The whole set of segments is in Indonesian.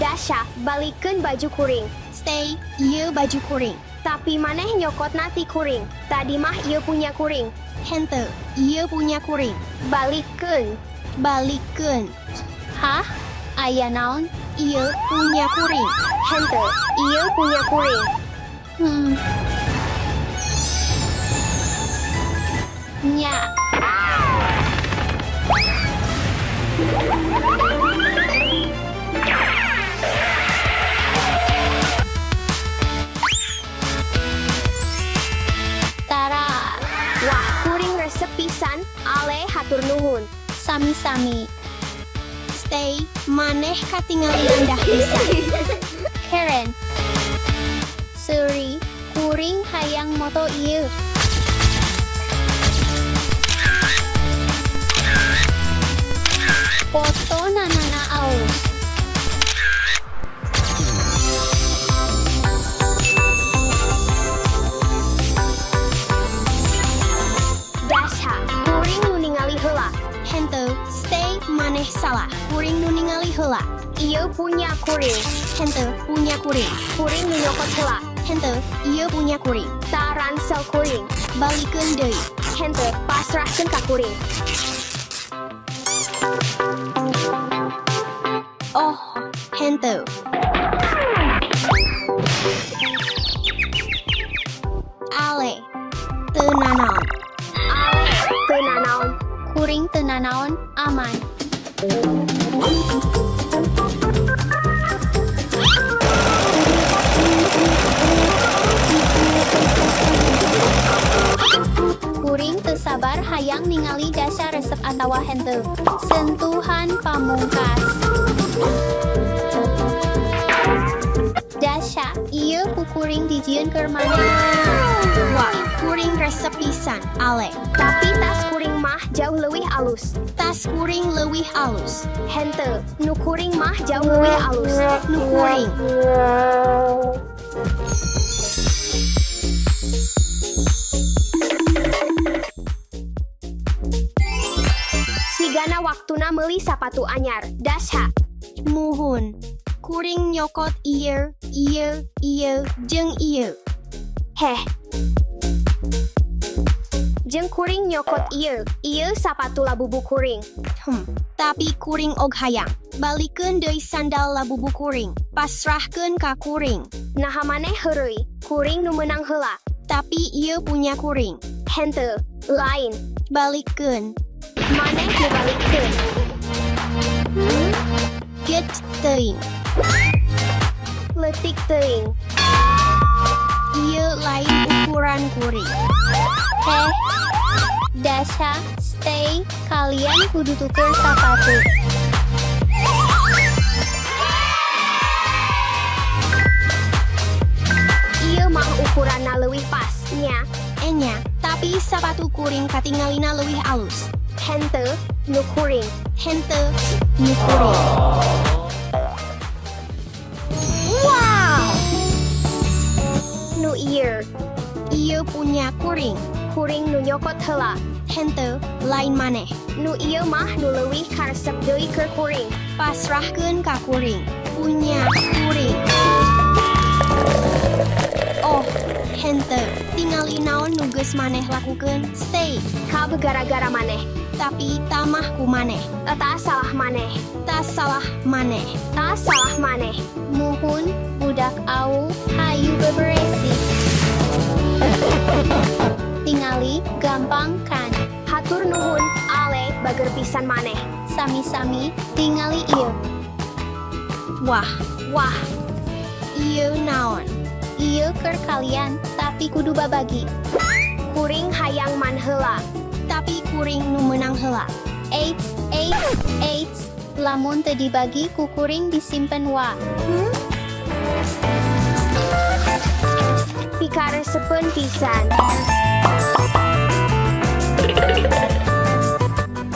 Dasha, balikkeun baju kuring. Stay, ieu baju kuring. Tapi maneh nyokot nati kuring. Tadi mah ieu punya kuring. Henteu, ieu punya kuring. Balikkeun. Balikkeun. Hah? Aya naon? Ieu punya kuring. Henteu, ieu punya kuring. Nya. Tara. Wah, kuring resep pisan. Ale hatur nuhun. Sami-sami. Stay, maneh katingali rendah pisan. Karen. Suri, kuring hayang moto ieu. Foto nanana aus. Dasha, kuring nu ningali heula. Henteu, stay, maneh salah. Kuring nu ningali heula. Ieu punya kuring. Henteu, punya kuring. Kuring nu nyokot heula. Henteu, ieu punya kuring. Ta ransel kuring. Balikeun deui. Henteu, pasrahkeun ka kuring. Oh, henteu. Ale, teu nanaon. Ale, teu nanaon. Kuring teu nanaon, aman. Kuring teu sabar hayang ningali Dasha resep atawa henteu. Sentuhan pamungkas. Dasha, ieu ku kuring dijieun keur maneh. Wah, kuring resep pisan. Ale, Tapi tas kuring mah jauh leuwih alus. tas kuring leuwih alus. Henteu, nu kuring mah jauh leuwih alus. Nu kuring. Sigana waktuna meuli sapatu anyar. Dasha, Muhun. Kuring nyokot ieu, jeung ieu. heh. Jeung kuring nyokot ieu sapatu labubu kuring. Tapi kuring og hayang. Balikeun deui sandal labubu kuring. Pasrahkeun ka kuring. Naha maneh heureuy, kuring nu meunang heula. Tapi ieu punya kuring. Henteu, lain. Balikeun. Maneh nu balikkeun. Get teuing. Leutik teuing. Ieu lain ukuran kuring. Heh, Dasha, stay, kalian kudu tuker sapatu. Ieu mah ukuranna leuwih pas, nya. Enya, tapi sapatu kuring katingalina leuwih alus. Henteu, nu kuring. Henteu, nu kuring. Wow! Nu ieu, Ieu punya kuring. kuring nu nyokot heula. Henteu, lain maneh. Nu ieu mah nu leuwih karesep deui keur kuring. Pasrahkeun ka kuring. Punya kuring. Oh, henteu. Tingali naon nu geus maneh lakukeun. Stay. Kab gara-gara maneh. Tapi tamah ku maneh. Eta salah maneh. Tas salah maneh. Ta salah maneh. Muhun, budak au, hayu beberesi. Tingali, gampang kan? Hatur nuhun, ale bager pisan maneh. Sami-sami, tingali ieu. Wah, Wah, ieu naon? Ieu keur kalian, tapi kudu babagi. kuring hayang man heula. Tapi kuring nu menang heula. Eits, lamun teu dibagi ku kuring disimpen wa. Pikaresepeun pisan.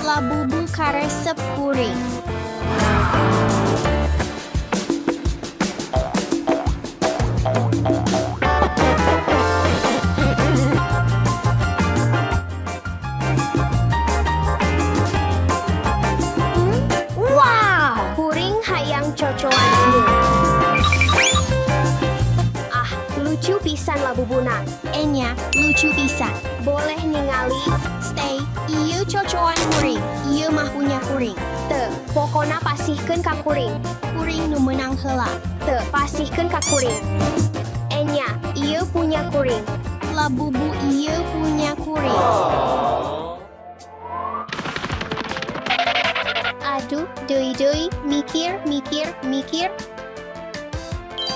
Labubu karesep kuring. Kuring hayang cocoan ieu. pisan labubuna. Enya, lucu pisan. Boleh ningali. Stay, ieu cocoan kuring. Ieu mah punya kuring. Te, pokona pasihkeun ka kuring. Kuring nu menang heula. Te, pasihkeun ka kuring. Enya, ieu punya kuring. Labubu ieu punya kuring. Aduh, deui, mikir.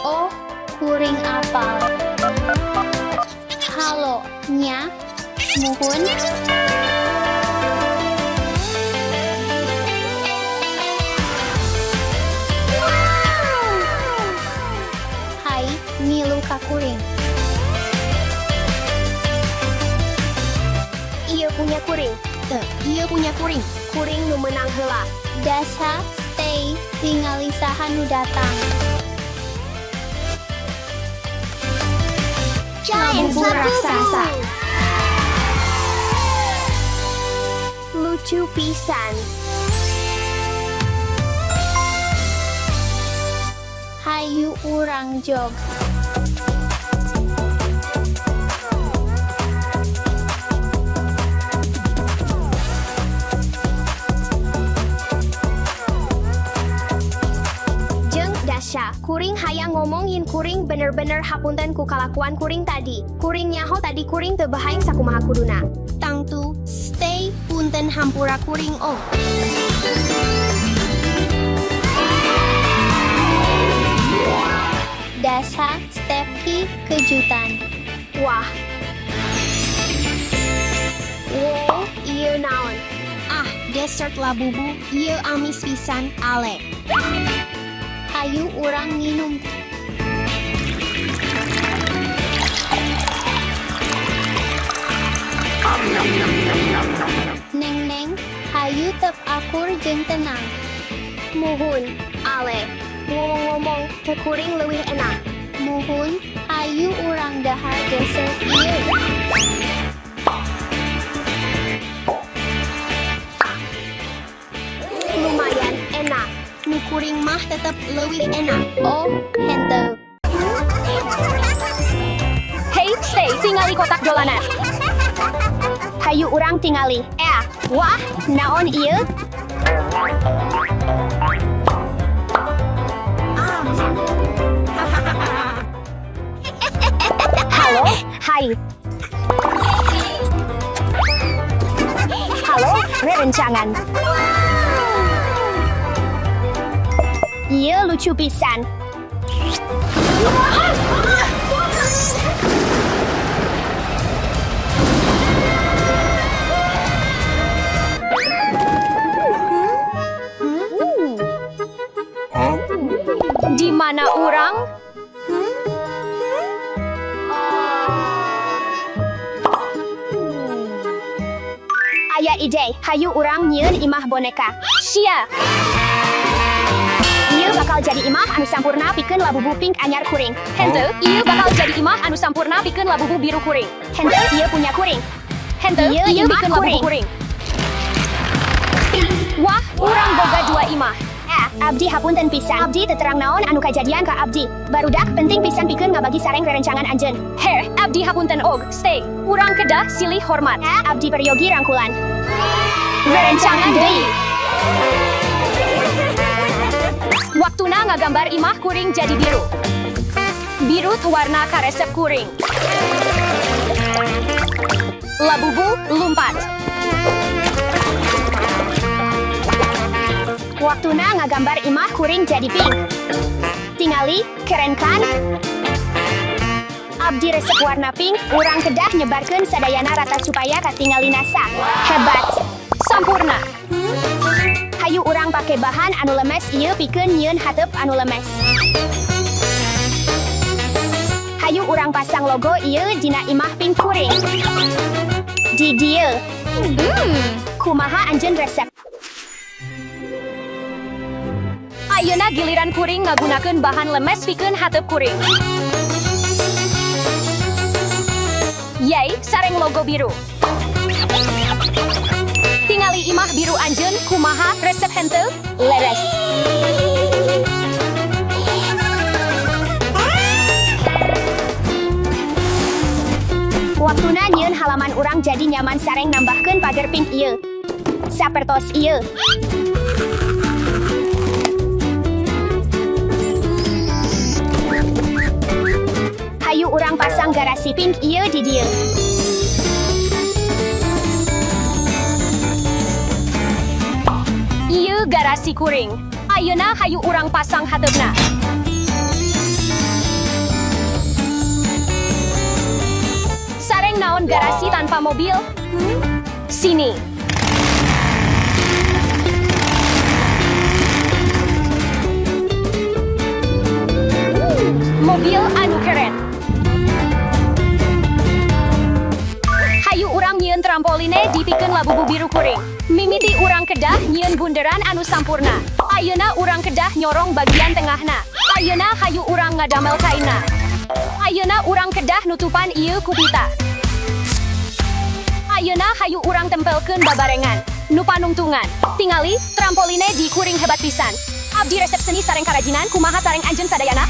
Oh, kuring apal. Halo, nya. Muhun. Hai, ngilu ka kuring. Ieu punya kuring. Te, ieu punya kuring. Kuring nu menang heula. Dasa, stay, tingali saha nu datang. Labubu raksasa. Lucu pisan. Hayu urang jog. Jeung Dasha, kuring hayang ngomongin kuring bener-bener hapunten ku kalakuan kuring tadi. Kuring nyaho tadi kuring teu bahaeng sakumaha kuduna. Tangtu, stay, punten hampura kuring oh. Dasa, Stefki, kejutan. Wah. Wow, ieu naon? Ah, dessert labubu, ieu amis pisan, ale. Hayu urang nginum. Neng, hayu tep akur jeung tenang. Muhun, Ale. Ngomong-ngomong, teu kuring leuwih enak. Muhun, hayu urang dahar dessert ieu. Lumayan enak. Nu kuring mah tetep leuwih enak. Oh, henteu. Hei, stay, tingali kotak dolanan. Hayu urang tingali. Wah, naon ieu? Halo, hai. Halo, rerencangan. Ieu lucu pisan. Di mana orang? Aya ide, hayu urang nyieun imah boneka. Sia. Ieu bakal jadi imah anu sampurna pikeun labubu pink anyar kuring. Henteu, ieu bakal jadi imah anu sampurna pikeun labubu biru kuring. Henteu, ieu punya kuring. Henteu, ieu pikeun labubu kuring. Wah, urang boga dua imah. Abdi hapunten pisan. Abdi teterang naon anu kajadian ka Abdi. Barudak penting pisan pikeun ngabagi sareng rerencangan anjeun. Her, Abdi hapunten og. Stay. Urang kedah silih hormat. Abdi peryogi rangkulan. Rerencangan deui. Waktuna ngagambar imah kuring jadi biru. Biru tu warna karesep kuring. Labubu lumpat. Waktuna ngagambar imah kuring jadi pink. Tingali, keren kan? Abdi resep warna pink, urang kedah nyebarkeun sadayana rata supaya katingali nasa. Hebat. Sampurna. Hayu urang pake bahan anu lemes ieu pikeun nyieun hateup anu lemes. Hayu urang pasang logo ieu dina imah pink kuring. Di dieu. Kumaha anjeun resep? Ayeuna giliran kuring ngagunakeun bahan lemes pikeun hateup kuring. Yay, sareng logo biru. Tingali imah biru anjeun kumaha resep henteu? Leres. Waktuna nyieun halaman urang jadi nyaman sareng nambahkeun pagar pink ieu. Sapertos ieu. Hayu urang pasang garasi pink ieu di dieu. Ieu garasi kuring. Ayeuna hayu urang pasang hateupna. Sareng naon garasi tanpa mobil? Sini. Mobil anu keren. Hayu urang nyieun trampoline dipikeun labubu biru kuring. Mimiti urang kedah nyieun bunderan anu sampurna. Ayeuna urang kedah nyorong bagian tengahna. Ayeuna hayu urang ngadamel kaina. Ayeuna urang kedah nutupan ieu kupita. Ayeuna hayu urang tempelkeun babarengan. Nu panungtungan. Tingali trampoline di kuring hebat pisan. Abdi resepsionis sareng karajinan kumaha sareng anjeun sadayana?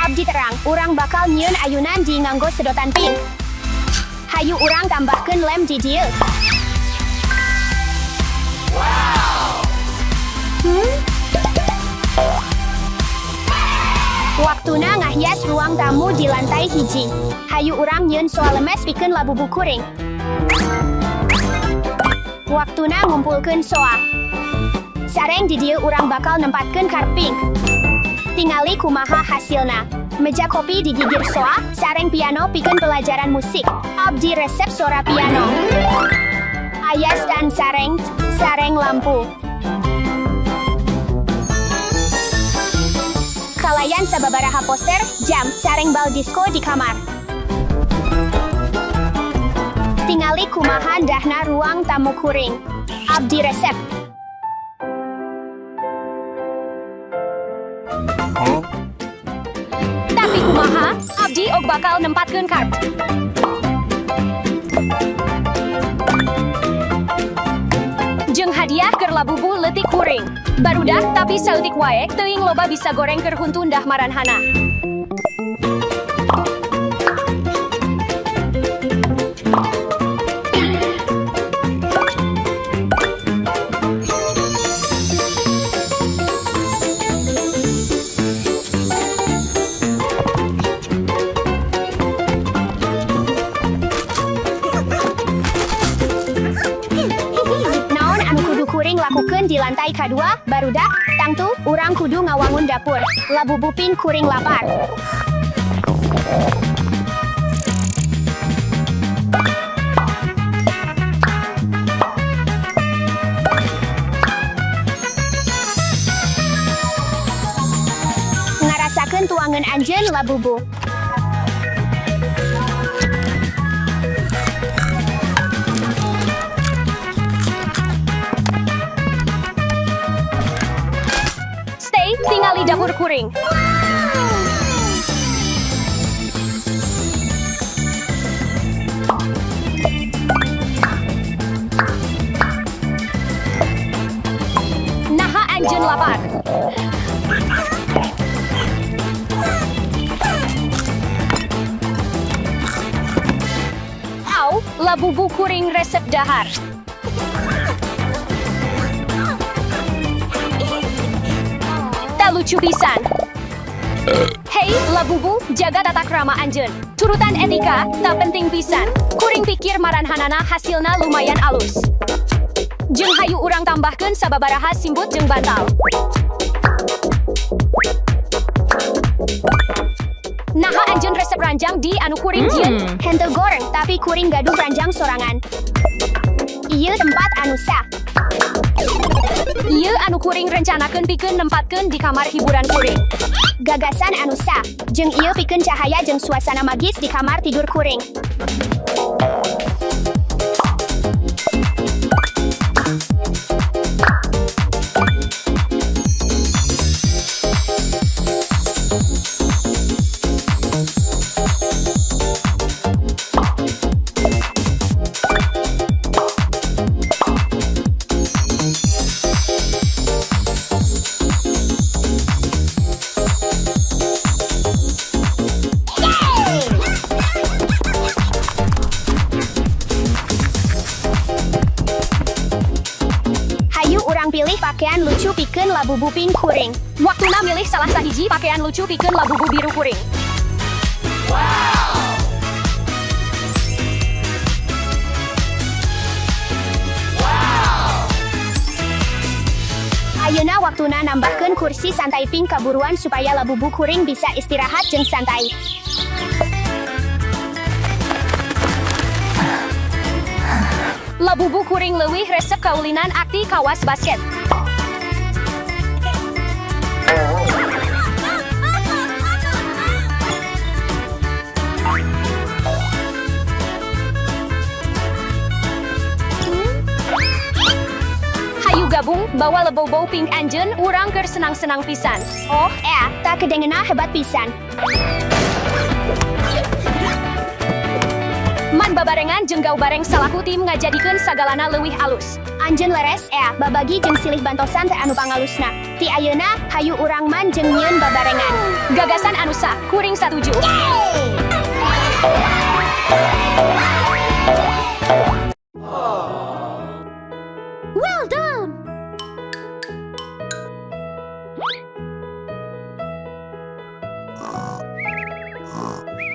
Abdi terang, urang bakal nyieun ayunan di nganggo sedotan pink. Hayu urang tambahkeun lem di dieu. Waktuna ngahias ruang tamu di lantai hiji. Hayu urang nyieun soal lemes pikeun labubu kuring. Waktuna ngumpulkeun soa. Sareng di dieu urang bakal nempatkeun karping. Tingali kumaha hasilna. Meja kopi digigir soa, sareng piano pikeun pelajaran musik. Abdi resep suara piano. Ayas dan sareng lampu. Kalayan sababaraha poster, jam, sareng bal disco di kamar. Tingali kumaha dahna ruang tamu kuring. Abdi resep. Tapi kumaha, abdi og bakal nempatkeun karp. Jeung hadiah keur labubu leutik kuring. Barudak tapi saeutik wae teuing loba bisa goreng keur huntun dah maranhana. Lakukeun di lantai kedua, barudak, tangtu, urang kudu ngawangun dapur. Labubu pink kuring lapar. Ngarasakeun tuangan anjeun labubu. Tingali dapur kuring. Naha anjeun lapar. Au, labubu kuring resep dahar. Lucu pisan. Hei, labubu, jaga tata krama anjeun. Turutan etika, tak penting pisan. Kuring pikir maranhanana hasilna lumayan alus. Jeung hayu urang tambahkeun sababaraha simbut jeung bantal. Naha anjeun resep ranjang di anu kuring jieun. Henteu goreng, tapi kuring gaduh ranjang sorangan. Ieu tempat anu sah. Ieu anu kuring rencanakeun pikeun nempatkeun di kamar hiburan kuring. Gagasan anu sah, jeung ieu pikeun cahaya jeung suasana magis di kamar tidur kuring. pakaian lucu pikeun labubu pink kuring. Waktuna milih salah sahiji pakaian lucu pikeun labubu biru kuring. Ayeuna waktuna nambahkeun kursi santai pink kaburuan supaya labubu kuring bisa istirahat jeung santai. Labubu kuring leuwih resep kaulinan akti kawas basket. Hayu gabung bawa lebow-bow pink anjeun urang keur senang-senang pisan. Oh, tak kedengena hebat pisan. Man babarengan jeung gau bareng salaku tim ngajadikeun sagalana leuwih alus. Anjeun leres babagi jeung silih bantosan teh anu pangalusna. Ti ayeuna hayu urang man jeung nyieun babarengan. Gagasan anu sah, kuring satuju. Well done.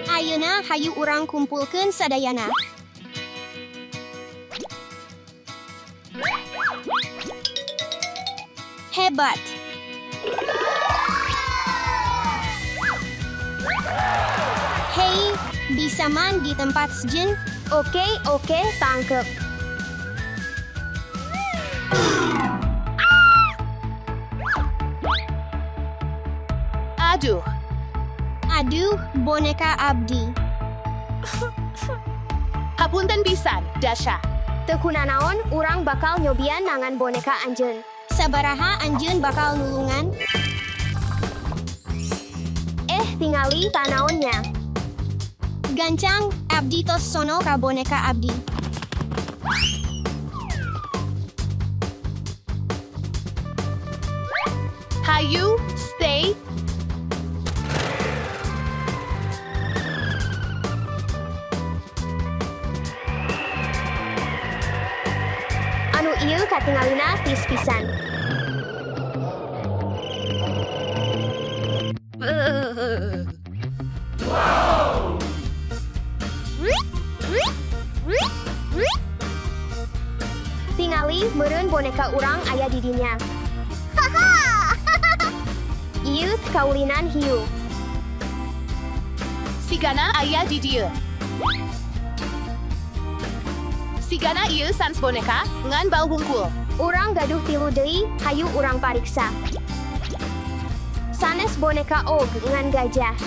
Ayeuna hayu urang kumpulkeun sadayana. Hebat. Hei, bisa man di tempat sejen? Oke, tangkep. Aduh, boneka abdi. Hapunten pisan, Dasha. Teu naon, urang bakal nyobian nangan boneka anjeun. Sabaraha anjeun bakal nulungan? Tingali tanaonnya. Gancang, abdi tos sono ka boneka abdi. Hayu, stay. Anu ieu katingalina tis pisan. Tingali meureun boneka urang aya di dinya. Ieu kaulinan hiu. Sigana aya di dieu. Sigana ieu sans boneka ngan bau hungkul. Urang gaduh tilu deui, hayu urang pariksa. Sanes boneka og ngan gajah.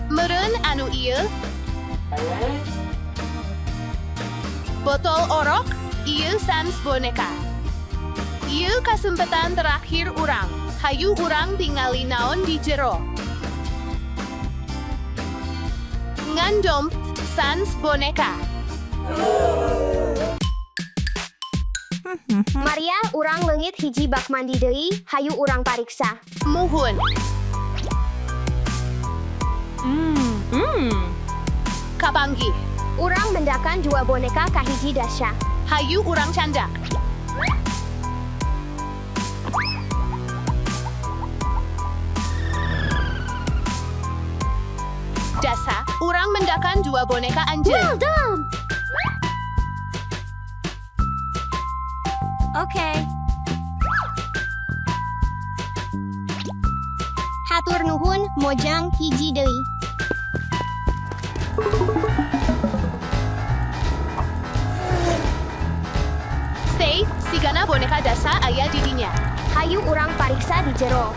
Meureun anu ieu. Botol orok, ieu sans boneka. Ieu kasempatan terakhir urang. Hayu urang tingali naon di jero. Ngan domp, sans boneka. Maria urang leungit hiji bak mandi deui, hayu urang pariksa. Muhun. Kapanggih. Urang mendakan 2 boneka ka hiji Dasha. Hayu urang candak. Dasa, urang mendakan 2 boneka anjeun. done. Okay. Hatur nuhun, mojang hiji deui. Stay, sigana boneka Dasa aya di dinya. Hayu urang pariksa di jero.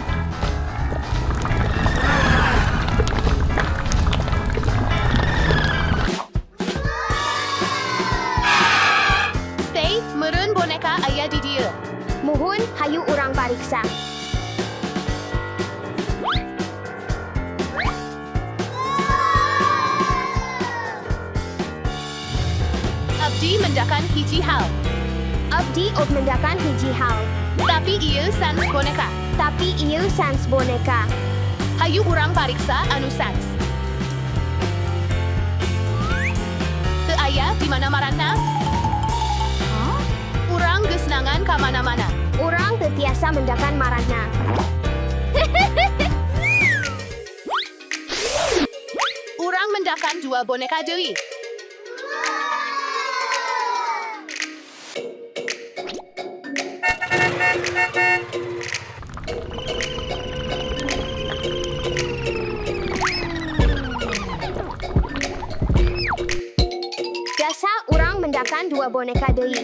Stay, meureun boneka aya di dieu. Muhun, hayu urang pariksa. Abdi mendakan hiji hal. Abdi og mendakan hiji hal. Tapi ieu sans boneka. Tapi ieu sans boneka. Hayu urang pariksa anu sans. Teu aya di mana marana? Urang kesenangan ke mana-mana. Urang tetiasa mendakan marahna. Urang mendakan 2 boneka deui. Jasa urang mendakan 2 boneka deui.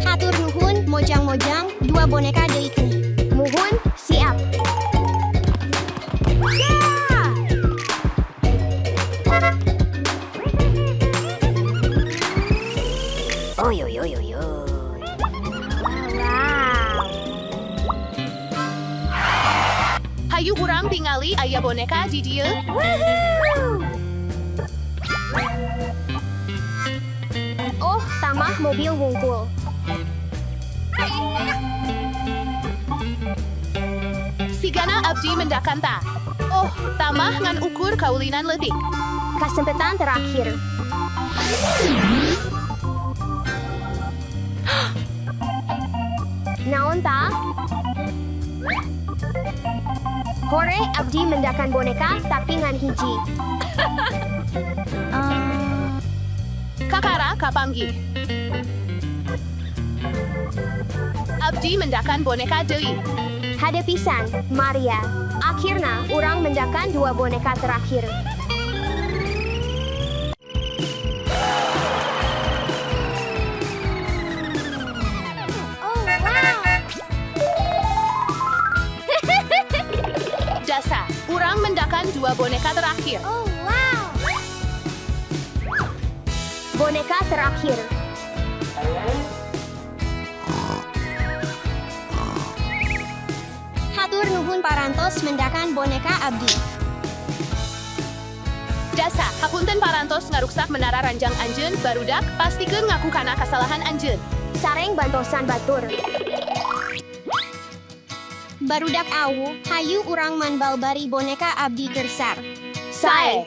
Hatur nuhun, mojang-mojang, 2 boneka deui kini. Muhun, siap. Hayu urang tingali aya boneka di dieu. Oh, tamah mobil wungkul. Sigana abdi mendakan ta. Oh, tamah ngan ukur kaulinan leutik. Kesempatan terakhir. Naon ta? Hore abdi mendakan boneka tapi ngan hiji. Kakara kapanggih. Abdi mendakan boneka deui. Hade pisan, Maria. Akhirna urang mendakan 2 boneka terakhir. Jasa, urang mendakan 2 boneka terakhir. Boneka terakhir. Hatur nuhun parantos mendakan boneka abdi. Jasa, hapunten parantos ngaruksak menara ranjang anjeun barudak pastikeun ngaku kana kasalahan anjeun. Sareng bantosan batur. Barudak awu, hayu urang manbalbari boneka abdi kersar. Sae.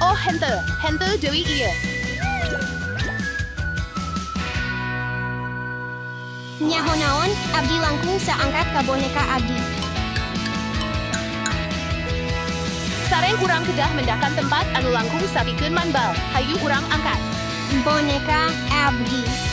Oh, hente deui ieu. Nyaho naon, abdi langkung saangkat ka boneka abdi. Sareng urang kedah mendakan tempat anu langkung sapikeun manbal. Hayu urang angkat. Boneka abdi.